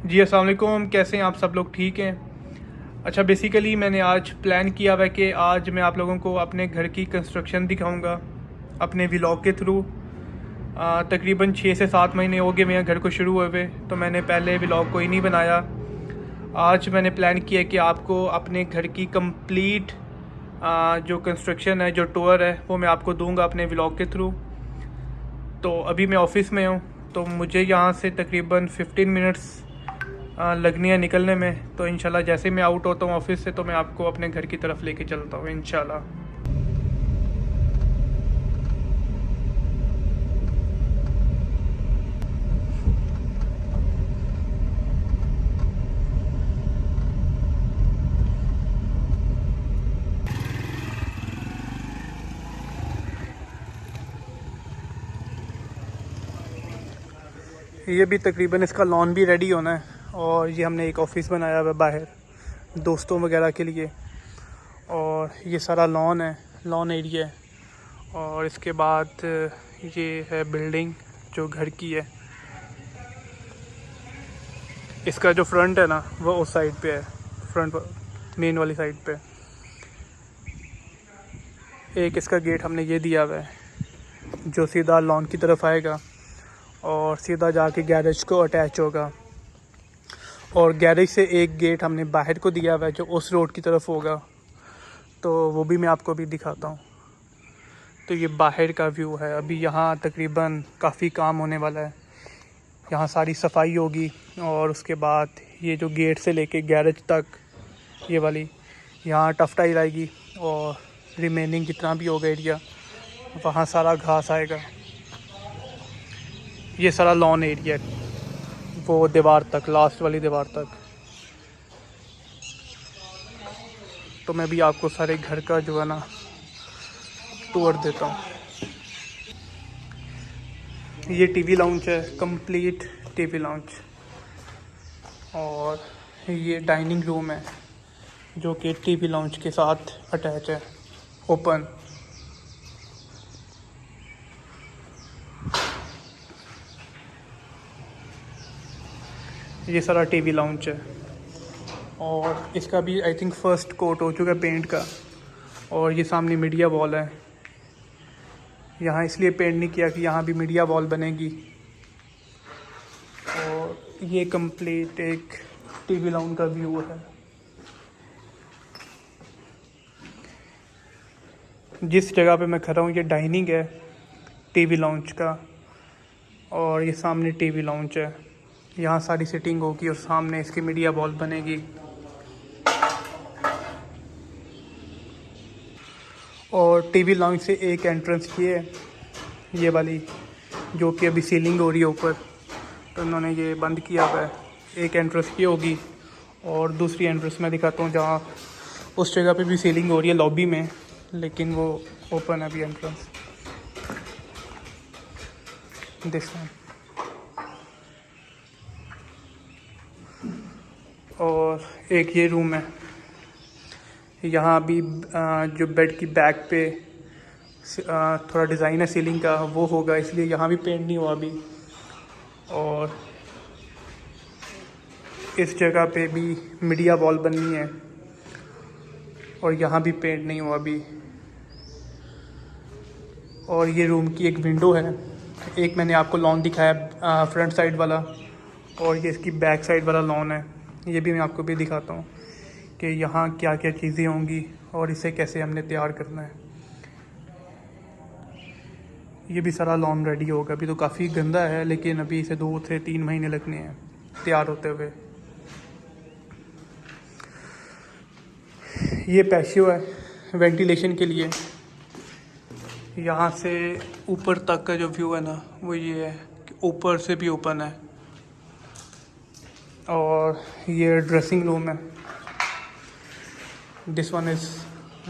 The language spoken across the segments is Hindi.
जी अस्सलाम वालेकुम, कैसे हैं आप सब लोग? ठीक हैं। अच्छा, बेसिकली मैंने आज प्लान किया हुआ है कि आज मैं आप लोगों को अपने घर की कंस्ट्रक्शन दिखाऊंगा अपने व्लॉग के थ्रू। तकरीबन 6 से 7 महीने हो गए मेरे घर को शुरू हुए, तो मैंने पहले व्लॉग कोई नहीं बनाया। आज मैंने प्लान किया कि आपको अपने घर की कंप्लीट जो कंस्ट्रक्शन है, जो टूर है, वो मैं आपको दूंगा अपने व्लॉग के थ्रू। तो अभी मैं ऑफ़िस में हूँ, तो मुझे यहाँ से तकरीबन 15 मिनट्स लगनी है निकलने में। तो इंशाल्लाह जैसे मैं आउट होता हूँ ऑफिस से, तो मैं आपको अपने घर की तरफ लेके चलता हूँ इंशाल्लाह। ये भी तकरीबन इसका लॉन भी रेडी होना है, और ये हमने एक ऑफ़िस बनाया हुआ है बाहर दोस्तों वगैरह के लिए। और ये सारा लॉन है, लॉन एरिया है। और इसके बाद ये है बिल्डिंग जो घर की है। इसका जो फ्रंट है ना, वो उस साइड पे है, फ्रंट मेन वाली साइड पे। एक इसका गेट हमने ये दिया हुआ है जो सीधा लॉन की तरफ आएगा और सीधा जाके गैरेज को अटैच होगा। और गैरेज से एक गेट हमने बाहर को दिया हुआ है जो उस रोड की तरफ होगा, तो वो भी मैं आपको भी दिखाता हूँ। तो ये बाहर का व्यू है। अभी यहाँ तकरीबन काफ़ी काम होने वाला है, यहाँ सारी सफाई होगी। और उसके बाद ये जो गेट से लेके गैरेज तक ये वाली यहाँ टफ टाइल आएगी, और रिमेनिंग जितना भी होगा एरिया वहाँ सारा घास आएगा। ये सारा लॉन एरिया है, वो दीवार तक, लास्ट वाली दीवार तक। तो मैं भी आपको सारे घर का जो है ना टूर देता हूँ। ये टीवी लाउंज है, कंप्लीट टीवी लाउंज। और ये डाइनिंग रूम है जो कि टीवी लाउंज के साथ अटैच है, ओपन। ये सारा टीवी लाउंज है, और इसका भी आई थिंक फर्स्ट कोट हो चुका है पेंट का। और ये सामने मीडिया वॉल है, यहाँ इसलिए पेंट नहीं किया कि यहाँ भी मीडिया वॉल बनेगी। और ये कंप्लीट एक टीवी लाउंज का व्यू है। जिस जगह पे मैं खड़ा हूँ ये डाइनिंग है टीवी लाउंज का, और ये सामने टीवी लाउंज है। यहाँ सारी सिटिंग होगी और सामने इसकी मीडिया वॉल बनेगी। और टीवी लाउंज से एक एंट्रेंस ये है, ये वाली, जो कि अभी सीलिंग हो रही है ऊपर, तो उन्होंने ये बंद किया हुआ है। एक एंट्रेंस ये होगी, और दूसरी एंट्रेंस मैं दिखाता हूँ जहाँ उस जगह पे भी सीलिंग हो रही है लॉबी में, लेकिन वो ओपन है अभी एंट्रेंस। This one. और एक ये रूम है, यहाँ अभी जो बेड की बैक पे थोड़ा डिज़ाइन है सीलिंग का, वो होगा, इसलिए यहाँ भी पेंट नहीं हुआ अभी। और इस जगह पे भी मीडिया वॉल बननी है, और यहाँ भी पेंट नहीं हुआ अभी। और ये रूम की एक विंडो है। एक मैंने आपको लॉन दिखाया फ्रंट साइड वाला, और ये इसकी बैक साइड वाला लॉन है। ये भी मैं आपको भी दिखाता हूँ कि यहाँ क्या क्या चीज़ें होंगी और इसे कैसे हमने तैयार करना है। ये भी सारा लॉन रेडी होगा। अभी तो काफ़ी गंदा है, लेकिन अभी इसे 2 से 3 महीने लगने हैं तैयार होते हुए। ये पैशियो है वेंटिलेशन के लिए। यहाँ से ऊपर तक का जो व्यू है ना, वो ये है कि ऊपर से भी ओपन है। और ये ड्रेसिंग रूम है, this one is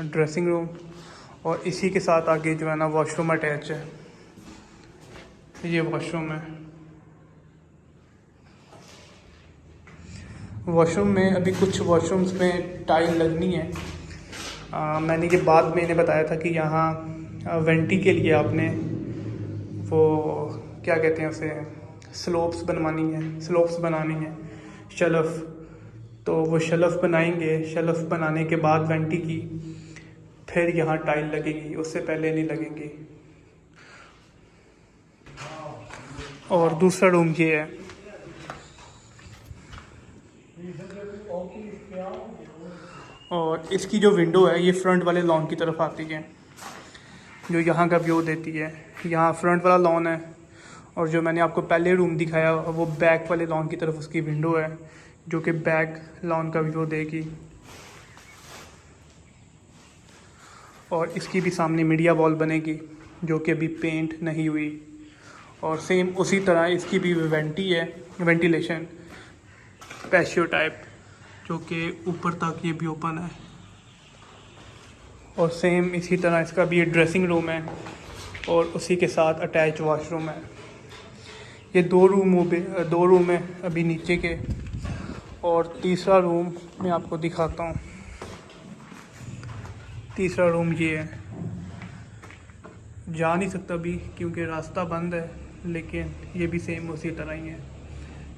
dressing room. और इसी के साथ आगे जो है ना वॉशरूम अटैच है। ये वॉशरूम है। वॉशरूम में अभी कुछ वॉशरूम्स में टाइल लगनी है। मैंने ये बाद में इन्हें बताया था कि यहाँ वेंटी के लिए आपने वो क्या कहते हैं उसे, स्लोप्स बनानी है। शेल्फ, तो वो शेल्फ बनाएंगे। शेल्फ बनाने के बाद वेंटी की फिर यहाँ टाइल लगेगी, उससे पहले नहीं लगेंगी। और दूसरा रूम ये है। और इसकी जो विंडो है ये फ्रंट वाले लॉन की तरफ आती है, जो यहाँ का व्यू देती है। यहाँ फ्रंट वाला लॉन है, और जो मैंने आपको पहले रूम दिखाया वो बैक वाले लॉन की तरफ उसकी विंडो है, जो कि बैक लॉन का व्यू देगी। और इसकी भी सामने मीडिया वॉल बनेगी, जो कि अभी पेंट नहीं हुई। और सेम उसी तरह इसकी भी वेंटी है, वेंटिलेशन पैशियो टाइप, जो कि ऊपर तक ये भी ओपन है। और सेम इसी तरह इसका भी ये ड्रेसिंग रूम है, और उसी के साथ अटैच वॉशरूम है। ये दो रूम है अभी नीचे के। और तीसरा रूम मैं आपको दिखाता हूँ। तीसरा रूम ये है, जा नहीं सकता अभी क्योंकि रास्ता बंद है, लेकिन ये भी सेम उसी तरह ही है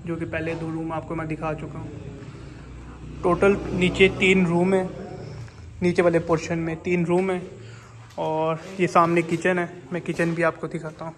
जो कि पहले दो रूम आपको मैं दिखा चुका हूँ। टोटल नीचे 3 रूम है, नीचे वाले पोर्शन में 3 रूम है। और ये सामने किचन है, मैं किचन भी आपको दिखाता हूँ।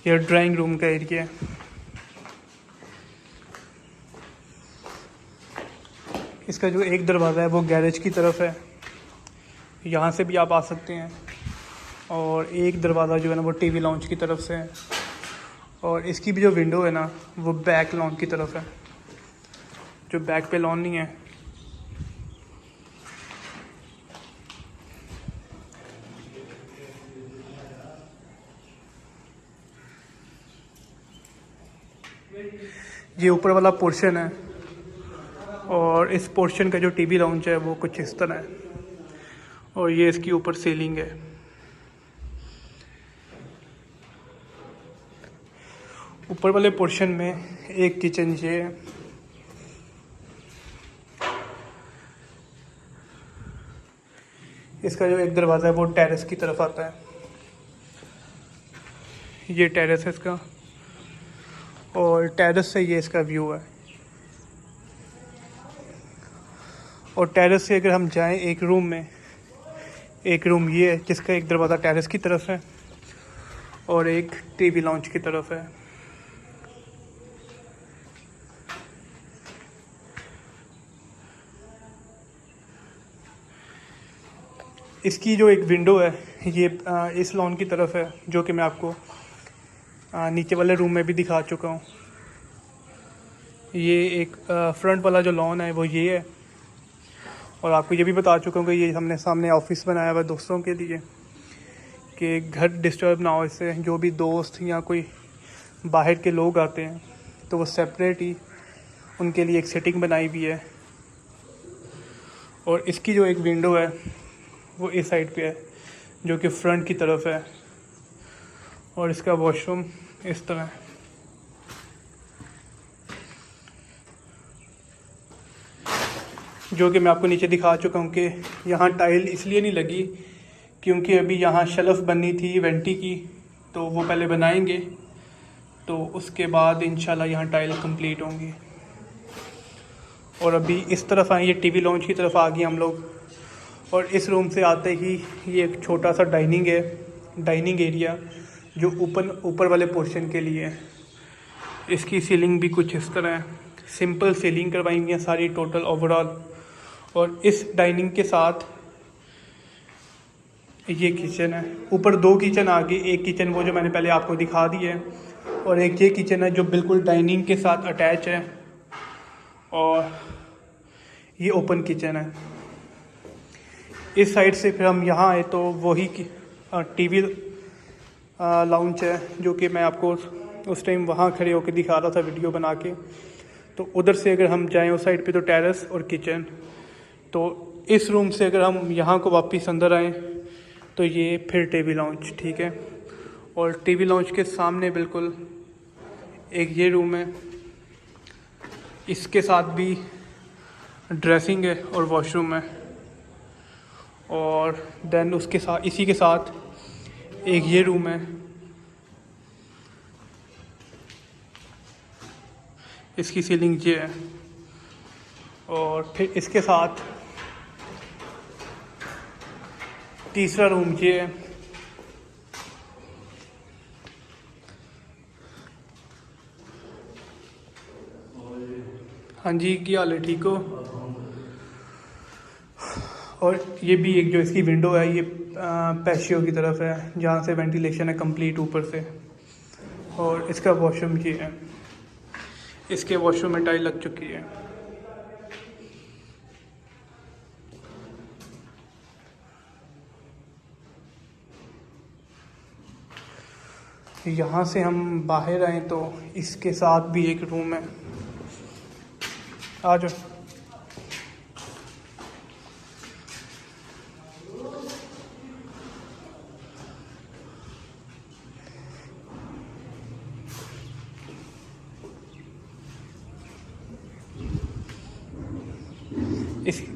ये ड्राइंग रूम का एरिया है। इसका जो एक दरवाज़ा है वो गैरेज की तरफ है, यहाँ से भी आप आ सकते हैं। और एक दरवाज़ा जो है ना वो टीवी लाउंज की तरफ से है। और इसकी भी जो विंडो है ना वो बैक लॉन की तरफ है, जो बैक पे लॉन नहीं है। ये ऊपर वाला पोर्शन है, और इस पोर्शन का जो टीवी लाउंज है वो कुछ इस तरह है। और ये इसकी ऊपर सीलिंग है। ऊपर वाले पोर्शन में एक किचन ये है। इसका जो एक दरवाज़ा है वो टेरेस की तरफ आता है। ये टेरेस है इसका, और टेरेस से ये इसका व्यू है। और टेरेस से अगर हम जाएं एक रूम में, एक रूम ये है जिसका एक दरवाज़ा टेरेस की तरफ है और एक टीवी लाउंज की तरफ है। इसकी जो एक विंडो है ये इस लॉन की तरफ है, जो कि मैं आपको नीचे वाले रूम में भी दिखा चुका हूँ। ये एक फ्रंट वाला जो लॉन है वो ये है। और आपको ये भी बता चुका हूँ कि ये हमने सामने ऑफिस बनाया हुआ है दोस्तों के लिए, कि घर डिस्टर्ब ना हो इससे। जो भी दोस्त या कोई बाहर के लोग आते हैं तो वो सेपरेट ही उनके लिए एक सेटिंग बनाई हुई है। और इसकी जो एक विंडो है वो इस साइड पे है, जो कि फ्रंट की तरफ है। और इसका वॉशरूम इस तरह है। जो कि मैं आपको नीचे दिखा चुका हूँ कि यहाँ टाइल इसलिए नहीं लगी क्योंकि अभी यहाँ शेल्फ बननी थी वेंटी की, तो वो पहले बनाएंगे, तो उसके बाद इंशाल्लाह यहाँ टाइल कंप्लीट होंगी। और अभी इस तरफ आए, ये टीवी लॉन्च की तरफ आ गए हम लोग। और इस रूम से आते ही ये एक छोटा सा डाइनिंग है, डाइनिंग एरिया, जो ऊपर वाले पोर्शन के लिए है। इसकी सीलिंग भी कुछ इस तरह है, सिंपल सीलिंग करवाई हुई है सारी टोटल ओवरऑल। और इस डाइनिंग के साथ ये किचन है। ऊपर 2 किचन आ गई, एक किचन वो जो मैंने पहले आपको दिखा दी है, और एक ये किचन है जो बिल्कुल डाइनिंग के साथ अटैच है। और ये ओपन किचन है। इस साइड से फिर हम यहाँ आए तो वही टीवी लाउंज है, जो कि मैं आपको उस टाइम वहाँ खड़े होकर दिखा रहा था वीडियो बना के। तो उधर से अगर हम जाएं उस साइड पे तो टेरेस और किचन। तो इस रूम से अगर हम यहाँ को वापस अंदर आएँ तो ये फिर टीवी लाउंज, ठीक है। और टीवी लाउंज के सामने बिल्कुल एक ये रूम है, इसके साथ भी ड्रेसिंग है और वॉशरूम है। और देन उसके साथ, इसी के साथ एक ये रूम है, इसकी सीलिंग ये है। और फिर इसके साथ तीसरा रूम ये है। हाँ जी, क्या हाल है, ठीक हो? और ये भी एक जो इसकी विंडो है, ये पैशियो की तरफ है, जहाँ से वेंटिलेशन है कंप्लीट ऊपर से। और इसका वॉशरूम ये है, इसके वॉशरूम में टाइल लग चुकी है। यहाँ से हम बाहर आए तो इसके साथ भी एक रूम है, आ जाओ।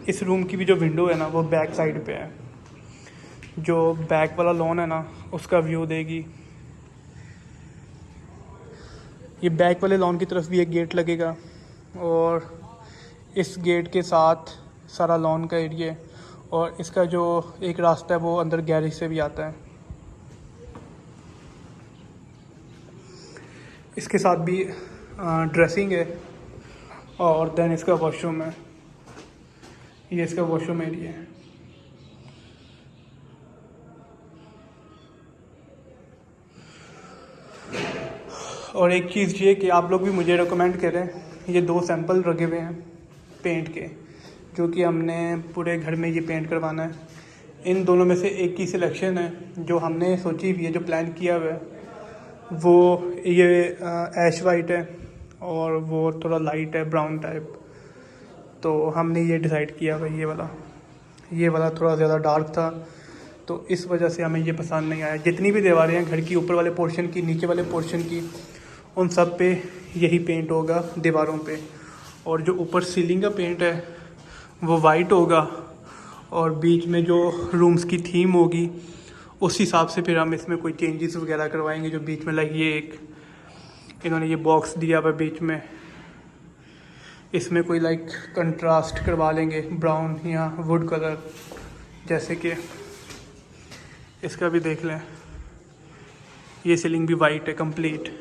इस रूम की भी जो विंडो है ना, वो बैक साइड पे है। जो बैक वाला लॉन है ना, उसका व्यू देगी। ये बैक वाले लॉन की तरफ भी एक गेट लगेगा, और इस गेट के साथ सारा लॉन का एरिया है। और इसका जो एक रास्ता है वो अंदर गैरेज से भी आता है। इसके साथ भी ड्रेसिंग है। और देन इसका वॉशरूम है, ये इसका वॉशरूम एरिया है। और एक चीज़ ये कि आप लोग भी मुझे रिकमेंड करें, ये 2 सैंपल रखे हुए हैं पेंट के, जो कि हमने पूरे घर में ये पेंट करवाना है। इन दोनों में से एक की सिलेक्शन है जो हमने सोची हुई है, जो प्लान किया हुआ है। वो ये ऐश वाइट है और वो थोड़ा लाइट है, ब्राउन टाइप। तो हमने ये डिसाइड किया भाई, ये वाला थोड़ा ज़्यादा डार्क था, तो इस वजह से हमें ये पसंद नहीं आया। जितनी भी दीवारें हैं घर की, ऊपर वाले पोर्शन की, नीचे वाले पोर्शन की, उन सब पे यही पेंट होगा दीवारों पे। और जो ऊपर सीलिंग का पेंट है वो वाइट होगा, और बीच में जो रूम्स की थीम होगी उस हिसाब से फिर हम इसमें कोई चेंजेस वगैरह करवाएंगे। जो बीच में लगी है, एक इन्होंने ये बॉक्स दिया हुआ बीच में, इसमें कोई लाइक कंट्रास्ट करवा लेंगे, ब्राउन या वुड कलर। जैसे कि इसका भी देख लें, ये सीलिंग भी वाइट है कंप्लीट।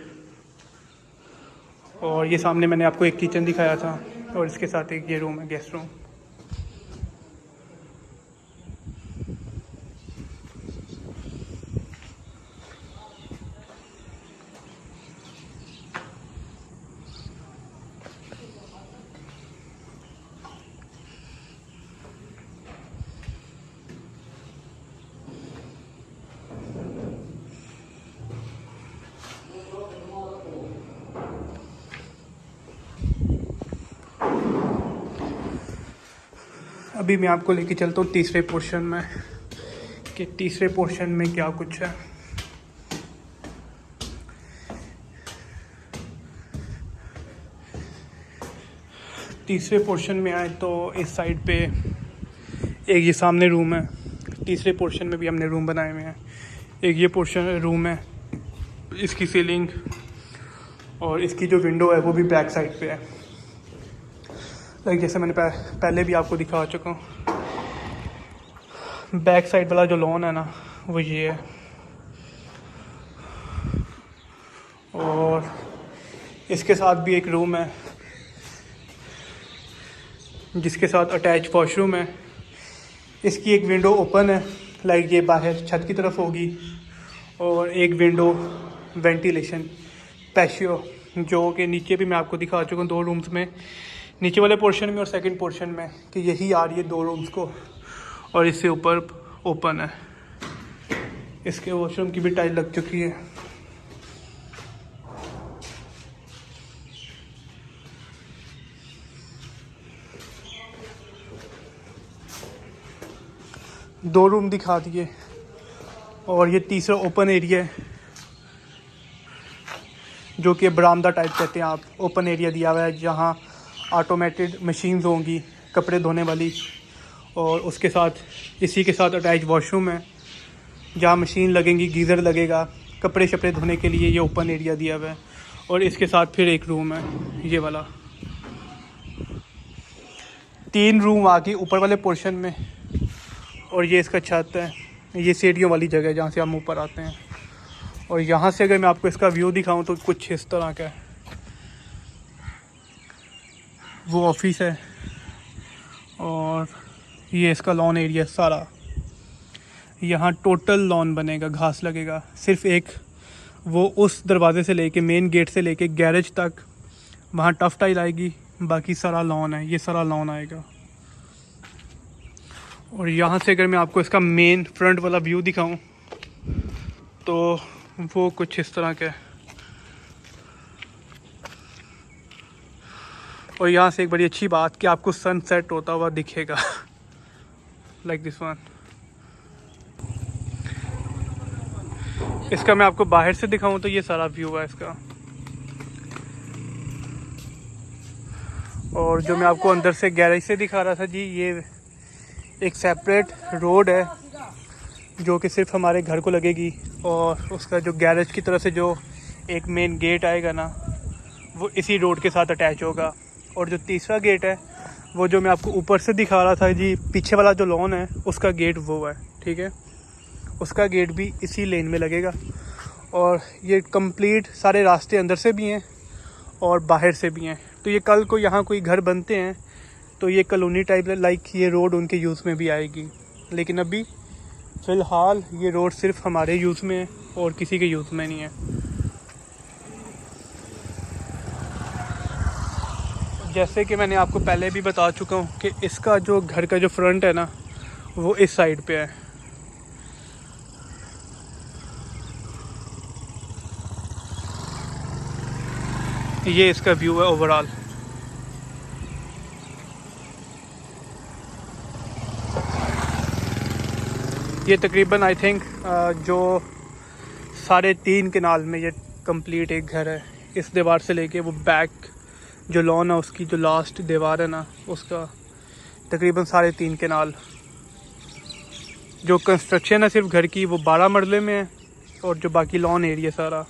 और ये सामने मैंने आपको एक किचन दिखाया था, और इसके साथ एक ये रूम है, गेस्ट रूम। अभी मैं आपको लेके चलता हूँ तीसरे पोर्शन में, कि तीसरे पोर्शन में क्या कुछ है। तीसरे पोर्शन में आए तो इस साइड पे एक ये सामने रूम है। तीसरे पोर्शन में भी हमने रूम बनाए हुए हैं। एक ये पोर्शन रूम है, इसकी सीलिंग और इसकी जो विंडो है वो भी बैक साइड पे है। लाइक जैसे मैंने पहले भी आपको दिखा चुका हूँ, बैक साइड वाला जो लॉन है ना वो ये है। और इसके साथ भी एक रूम है जिसके साथ अटैच वॉशरूम है। इसकी एक विंडो ओपन है, लाइक ये बाहर छत की तरफ होगी, और एक विंडो वेंटिलेशन पैशियो, जो कि नीचे भी मैं आपको दिखा चुका हूँ 2 रूम्स में, नीचे वाले पोर्शन में और सेकंड पोर्शन में, कि यही आ रही है 2 रूम्स को, और इससे ऊपर ओपन है। इसके वॉशरूम की भी टाइल लग चुकी है। दो रूम दिखा दिए, और ये तीसरा ओपन एरिया है जो कि बरामदा टाइप कहते हैं आप। ओपन एरिया दिया हुआ है जहाँ ऑटोमेटेड मशीन्स होंगी कपड़े धोने वाली, और उसके साथ इसी के साथ अटैच वॉशरूम है जहाँ मशीन लगेंगी, गीज़र लगेगा कपड़े शपड़े धोने के लिए। ये ओपन एरिया दिया हुआ है। और इसके साथ फिर एक रूम है ये वाला। 3 रूम आ गई ऊपर वाले पोर्शन में, और ये इसका छत है। ये सीढ़ियों वाली जगह है जहाँ से हम ऊपर आते हैं। और यहाँ से अगर मैं आपको इसका व्यू दिखाऊं तो कुछ इस तरह का है। वो ऑफिस है और ये इसका लॉन एरिया सारा। यहाँ टोटल लॉन बनेगा, घास लगेगा। सिर्फ एक वो उस दरवाजे से लेके मेन गेट से लेके गैरेज तक वहाँ टफ टाइल आएगी, बाकी सारा लॉन है। ये सारा लॉन आएगा। और यहाँ से अगर मैं आपको इसका मेन फ्रंट वाला व्यू दिखाऊं तो वो कुछ इस तरह का है। और यहाँ से एक बड़ी अच्छी बात कि आपको सनसेट होता हुआ दिखेगा लाइक दिस वन। इसका मैं आपको बाहर से दिखाऊं तो ये सारा व्यू है इसका। और जो मैं आपको अंदर से गैरेज से दिखा रहा था जी, ये एक सेपरेट रोड है जो कि सिर्फ हमारे घर को लगेगी। और उसका जो गैरेज की तरफ से जो एक मेन गेट आएगा ना, वो इसी रोड के साथ अटैच होगा। और जो तीसरा गेट है वो जो मैं आपको ऊपर से दिखा रहा था जी, पीछे वाला जो लॉन है उसका गेट वो है, ठीक है। उसका गेट भी इसी लेन में लगेगा। और ये कंप्लीट सारे रास्ते अंदर से भी हैं और बाहर से भी हैं। तो ये कल को यहाँ कोई घर बनते हैं तो ये कॉलोनी टाइप लाइक ये रोड उनके यूज़ में भी आएगी। लेकिन अभी फ़िलहाल ये रोड सिर्फ हमारे यूज़ में है और किसी के यूज़ में नहीं है। जैसे कि मैंने आपको पहले भी बता चुका हूँ कि इसका जो घर का जो फ्रंट है ना, वो इस साइड पे है। ये इसका व्यू है ओवरऑल। ये तकरीबन आई थिंक जो 3.5 कनाल में ये कंप्लीट एक घर है। इस दीवार से लेके वो बैक जो लॉन है उसकी जो लास्ट दीवार है ना, उसका तकरीबन 3.5 कनाल। जो कंस्ट्रक्शन है सिर्फ घर की वो 12 मरले में है, और जो बाकी लॉन एरिया सारा